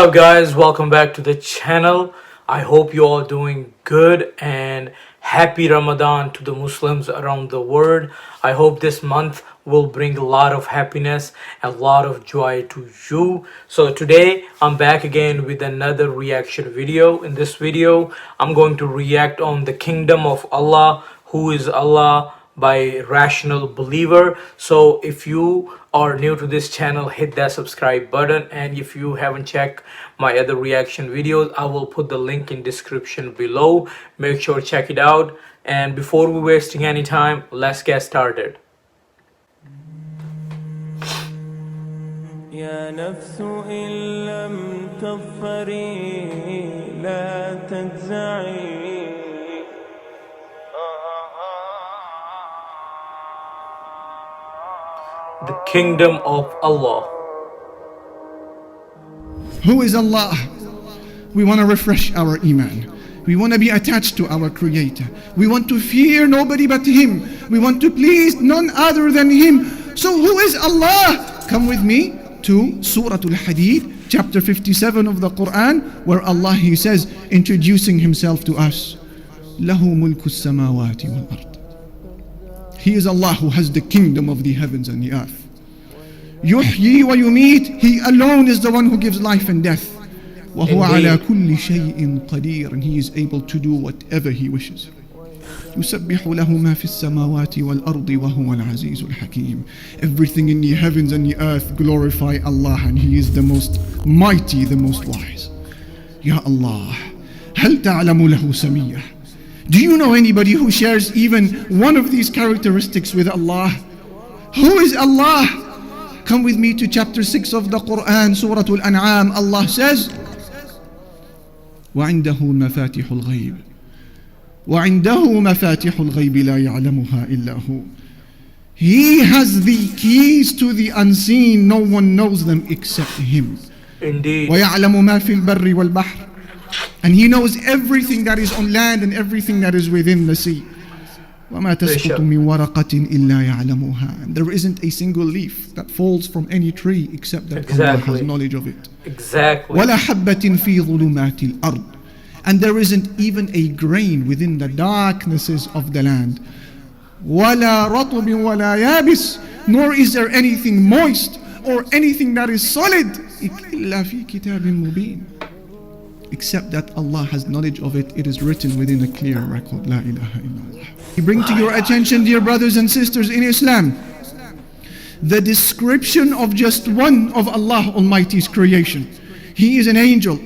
up guys, welcome back to the channel. I hope you all doing good and happy Ramadan to the Muslims around the world. I hope this month will bring a lot of happiness and a lot of joy to you. So today I'm back again with another reaction video. In this video I'm going to react on the kingdom of Allah, who is Allah, by Rational Believer. So if you are new to this channel, hit that subscribe button, and if you haven't checked my other reaction videos, I will put the link in description below. Make sure to check it out. And before we wasting any time, let's get started. يا نفس إن لم تظفري لا تجزعي The kingdom of Allah. Who is Allah? We want to refresh our iman. We want to be attached to our Creator. We want to fear nobody but Him. We want to please none other than Him. So who is Allah? Come with me to Surah Al-Hadid, chapter 57 of the Quran, where Allah, He says, introducing Himself to us, لَهُ مُلْكُ السَّمَاوَاتِ وَالْأَرْضِ. He is Allah who has the kingdom of the heavens and the earth. يُحْيِي وَيُمِيتُ. He alone is the one who gives life and death. وَهُوَ عَلَى كُلِّ شَيْءٍ قَدِيرٌ. And He is able to do whatever He wishes. يُسَبِّحُ لَهُ مَا فِي السَّمَاوَاتِ وَالْأَرْضِ وَهُوَ الْعَزِيزُ الْحَكِيمُ. Everything in the heavens and the earth glorify Allah, and He is the most mighty, the most wise. Ya Allah, هل تعلم له سمية. Do you know anybody who shares even one of these characteristics with Allah? Who is Allah? Come with me to chapter 6 of the Quran, Surah Al-An'am. Allah says, وعنده مفاتيح الغيب وعنده مفاتيح الغيب لا يعلمها إلا هو. He has the keys to the unseen. No one knows them except Him. Indeed. ويعلم ما في البر والبحر. And He knows everything that is on land and everything that is within the sea. وَمَا تَسْقُطُ مِنْ وَرَقَةٍ إِلَّا يَعْلَمُهَا. And there isn't a single leaf that falls from any tree except that Allah has knowledge of it. Exactly. وَلَا حَبَّةٍ فِي ظُلُمَاتِ الْأَرْضِ. And there isn't even a grain within the darknesses of the land. وَلَا رَطْبٍ وَلَا يَابِسٍ. Nor is there anything moist or anything that is solid إِلَّا فِي كِتَابٍ مُبِينٍ. Except that Allah has knowledge of it. It is written within a clear record. La ilaha illallah. We bring to your attention, dear brothers and sisters in Islam, the description of just one of Allah Almighty's creation. He is an angel,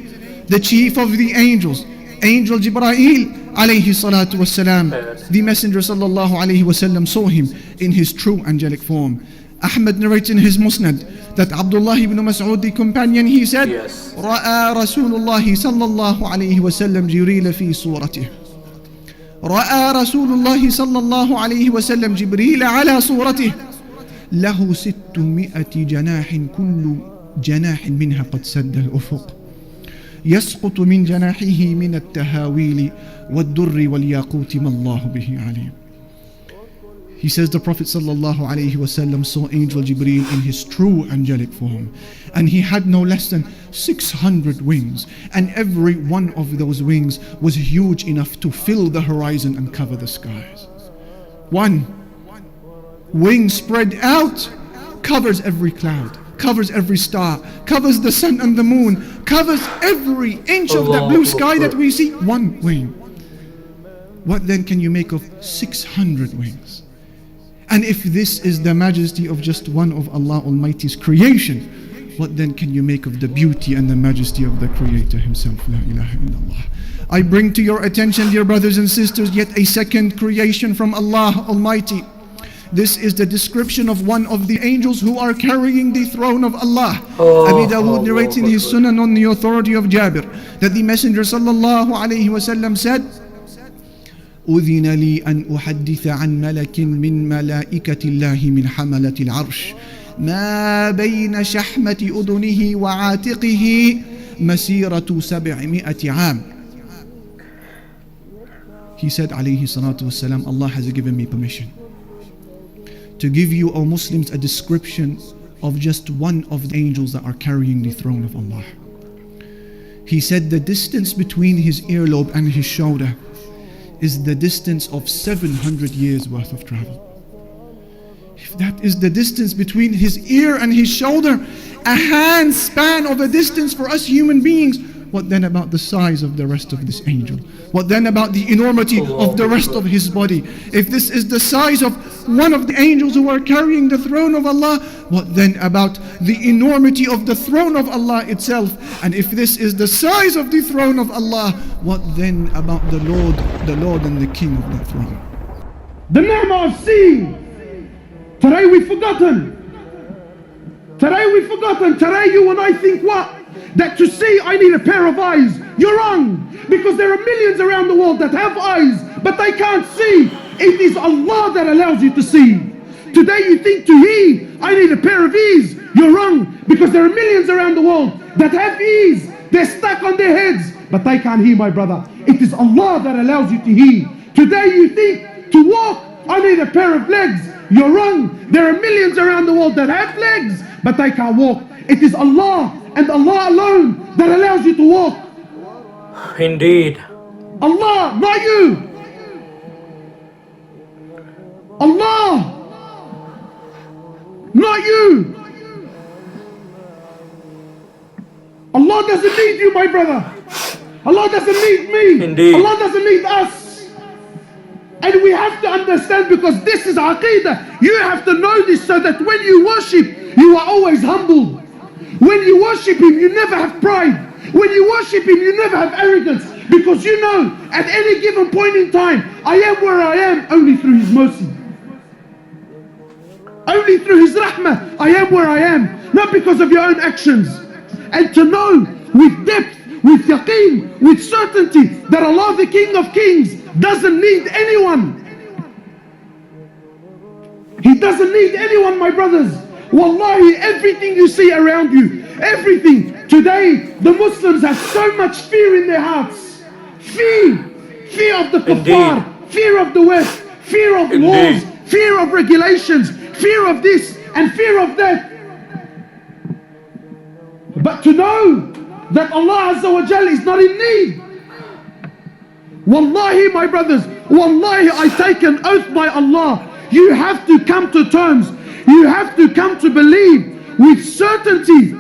the chief of the angels, Angel Jibreel alayhi salatu wassalam. The Messenger sallallahu alayhi wasallam saw him in his true angelic form. Ahmad narrates in his Musnad that Abdullah ibn Mas'ud, the companion, he said, Yes. رأى رسول الله صلى الله عليه وسلم جبريل في صورته. رأى رسول الله صلى الله عليه وسلم جبريل على صورته. له 600 جناح كل جناح منها قد سد الأفق. يسقط من جناحه من التهاويل والدر والياقوت ما الله به عليم. He says the Prophet ﷺ saw Angel Jibreel in his true angelic form, and he had no less than 600 wings, and every one of those wings was huge enough to fill the horizon and cover the skies. One wing spread out covers every cloud, covers every star, covers the sun and the moon, covers every inch of the blue sky that we see. One wing. What then can you make of 600 wings? And if this is the majesty of just one of Allah Almighty's creation, what then can you make of the beauty and the majesty of the Creator Himself? La ilaha illallah. I bring to your attention, dear brothers and sisters, yet a second creation from Allah Almighty. This is the description of one of the angels who are carrying the throne of Allah. Abi Dawood narrates in his Sunan on the authority of Jabir that the Messenger sallallahu alayhi wasallam said, أذن لي أن أحدث عن ملك من ملائكة الله من حملة العرش ما بين شحمة أذنه وعاتقه مسيرة 700 عام. He said عليه الصلاة والسلام, Allah has given me permission to give you, O Muslims, a description of just one of the angels that are carrying the throne of Allah. He said the distance between his earlobe and his shoulder is the distance of 700 years worth of travel. If that is the distance between his ear and his shoulder, a hand span of a distance for us human beings, what then about the size of the rest of this angel? What then about the enormity of the rest of his body? If this is the size of one of the angels who are carrying the throne of Allah, what then about the enormity of the throne of Allah itself? And if this is the size of the throne of Allah, what then about the Lord and the King of that throne? The ni'mah of seeing. Today we've forgotten. Today you and I think what? That to see I need a pair of eyes. You're wrong. Because there are millions around the world that have eyes, but they can't see. It is Allah that allows you to see. Today you think to hear, I need a pair of ears. You're wrong. Because there are millions around the world that have ears. They're stuck on their heads, but they can't hear, my brother. It is Allah that allows you to hear. Today you think to walk, I need a pair of legs. You're wrong. There are millions around the world that have legs, but they can't walk. It is Allah and Allah alone that allows you to walk. Indeed. Allah, not you. Allah, not you. Allah doesn't need you, my brother. Allah doesn't need me. Indeed. Allah doesn't need us. And we have to understand, because this is Aqidah. You have to know this so that when you worship, you are always humble. When you worship Him, you never have pride. When you worship Him, you never have arrogance. Because you know, at any given point in time, I am where I am only through His mercy. Only through His rahmah, I am where I am. Not because of your own actions. And to know with depth, with yaqeen, with certainty, that Allah, the King of Kings, doesn't need anyone. He doesn't need anyone, my brothers. Wallahi, everything you see around you, everything. Today, the Muslims have so much fear in their hearts. Fear of the kuffar, fear of the West, fear of wars, fear of regulations, fear of this and fear of that. But to know that Allah Azza wa Jal is not in need. Wallahi, my brothers, wallahi, I take an oath by Allah. You have to come to terms. You have to come to believe with certainty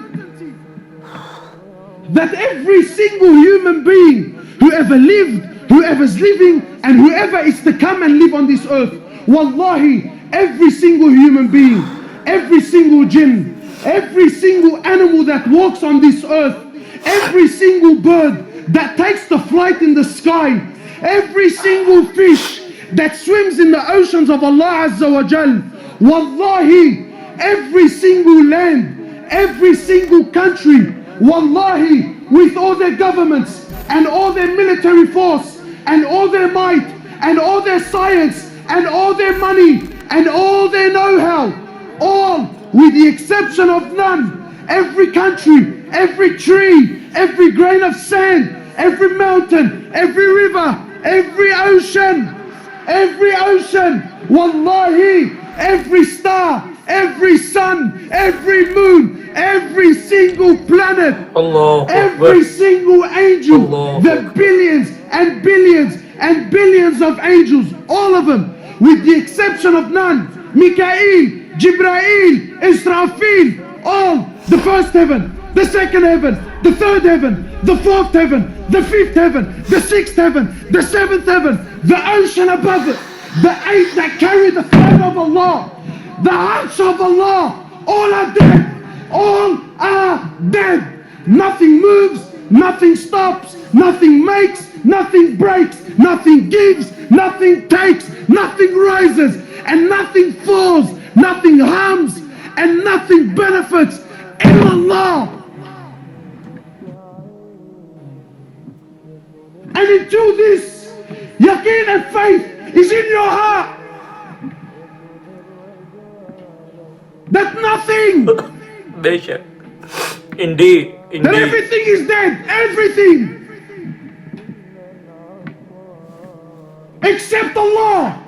that every single human being, whoever lived, whoever's living, and whoever is to come and live on this earth, wallahi, every single human being, every single jinn, every single animal that walks on this earth, every single bird that takes the flight in the sky, every single fish that swims in the oceans of Allah Azza wa Jal, wallahi, every single land, every single country, wallahi, with all their governments and all their military force and all their might and all their science and all their money and all their know-how, all with the exception of none, every country, every tree, every grain of sand, every mountain, every river, every ocean, wallahi, every star, every sun, every moon, every single planet, Allah, every single angel, Allah, the billions and billions and billions of angels, all of them, with the exception of none, Mikael, Jibrail, Israfil, all, the first heaven, the second heaven, the third heaven, the fourth heaven, the fifth heaven, the sixth heaven, the seventh heaven, the ocean above it, the eight that carry the throne of Allah, the hearts of Allah, all are dead. All are dead. Nothing moves, nothing stops, nothing makes, nothing breaks, nothing gives, nothing takes, nothing rises, and nothing falls, nothing harms, and nothing benefits in Allah. And until this yaqeen and faith is in your heart, that nothing, indeed, that everything is dead, everything, except Allah.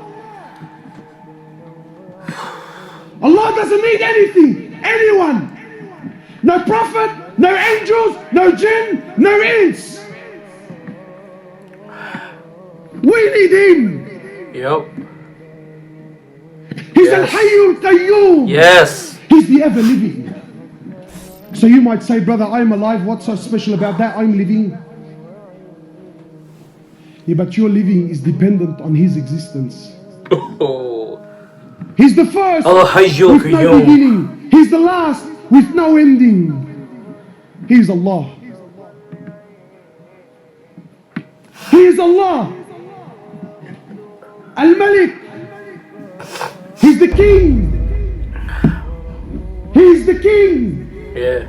Allah doesn't need anything, anyone, no prophet, no angels, no jinn, no ins. We need him. Yep. He's Yes. Al-Hayyul Qayyum. Yes. He's the ever living. So you might say, brother, I'm alive. What's so special about that? I'm living. Yeah, but your living is dependent on his existence. Oh. He's the first Al-Hayyul with no Qayyum. beginning. He's the last with no ending. He is Allah. He is Allah. Al-Malik. He's the king. He's the king. Yeah.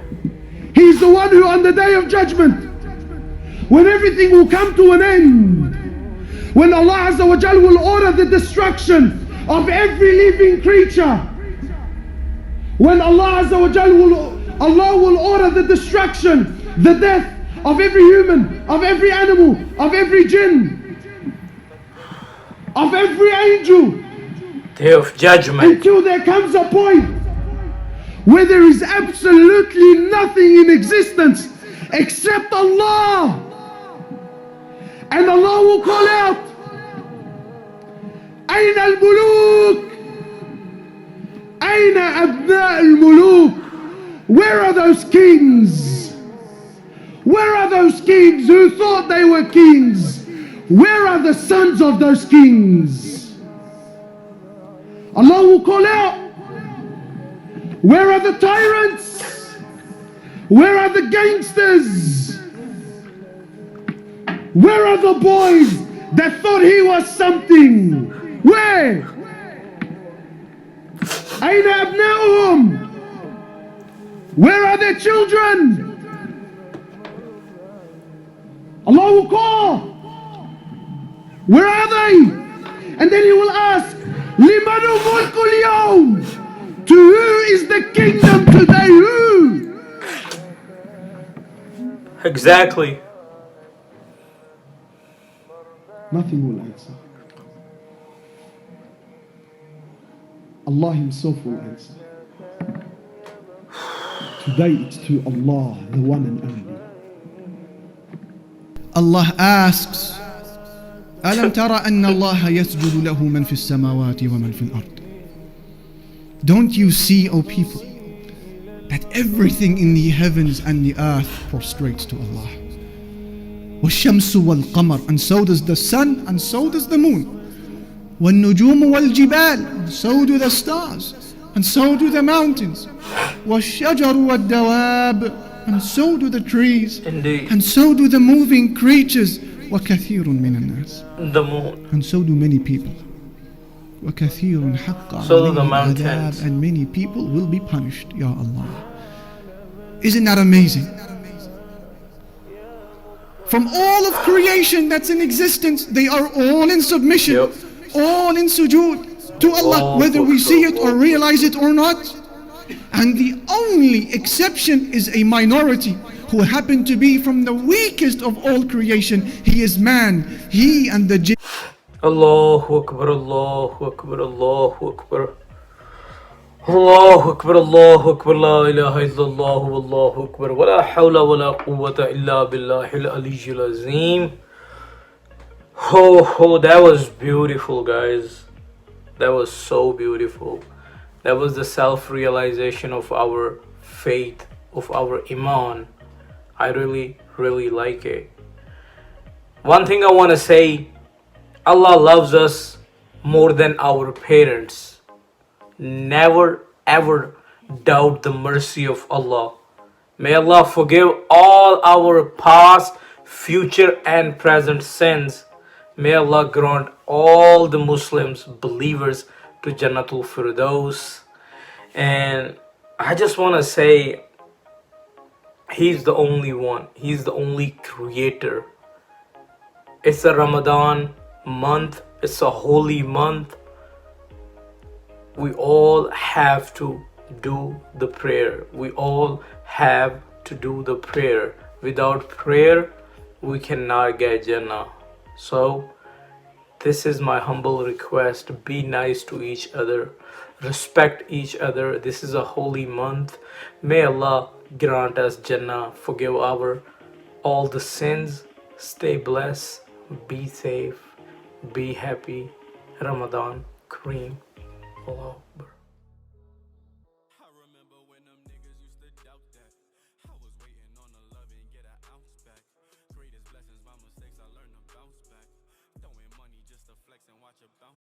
He's the one who on the day of judgment, when everything will come to an end, when Allah Azza wa Jal will order the destruction of every living creature, when Allah Azza wa Jal will order the destruction, the death of every human, of every animal, of every jinn, of every angel, Day of judgment. until there comes a point where there is absolutely nothing in existence except Allah. And Allah will call out, أين الملوك? أين أبناء الملوك? Where are those kings? Where are those kings who thought they were kings? Where are the sons of those kings? Allah will call out, where are the tyrants? Where are the gangsters? Where are the boys that thought he was something? Where? أين أبناؤهم? Where are their children? Allah will call. Where are they? And then He will ask, لمن الملك اليوم? To who is the kingdom today? Who? Exactly. Nothing will answer. Allah Himself will answer. Today it's to Allah, the one and only. Allah asks, ألم ترى أن الله يسجد له من في السماوات ومن في الأرض? Don't you see, O people, that everything in the heavens and the earth prostrates to Allah? والشمس والقمر, and so does the sun, and so does the moon. والنجوم والجبال, and so do the stars, and so do the mountains. والشجر والدواب, and so do the trees, Indeed. and so do the moving creatures. وكثير من الناس, The moon. and so do many people. وكثير حق So do the عليه mountains. العذاب, and many people will be punished. Ya Allah. Isn't that amazing? From all of creation that's in existence, they are all in submission, Yep. all in sujood to Allah, All whether we see it or all. realize it or not. And the only exception is a minority who happen to be from the weakest of all creation. He is man, he and the jinn. Allahu Akbar, Allahu Akbar, Allahu Akbar. Allahu Akbar, Allahu Akbar, la ilaha illallah, Wallahu Akbar, wa la hawla wa la quwwata illa billahil aliyyil azim. Oh, that was beautiful, guys. That was so beautiful. That was the self-realization of our faith, of our iman. I really, really like it. One thing I want to say, Allah loves us more than our parents. Never ever doubt the mercy of Allah. May Allah forgive all our past, future and present sins. May Allah grant all the Muslims, believers to Jannatul Firdaus. And I just want to say, He's the only one. He's the only creator. It's a Ramadan month. It's a holy month. We all have to do the prayer. We all have to do the prayer. Without prayer, we cannot get Jannah. So, this is my humble request. Be nice to each other. Respect each other. This is a holy month. May Allah grant us Jannah, forgive our all the sins, stay blessed, be safe, be happy. Ramadan Kareem. Allah Akbar. I remember when them niggas used to doubt that. I was waiting on the love and get an ounce back. Greatest blessings, my mistakes, I learned to bounce back. Throwing money just to flex and watch it bounce.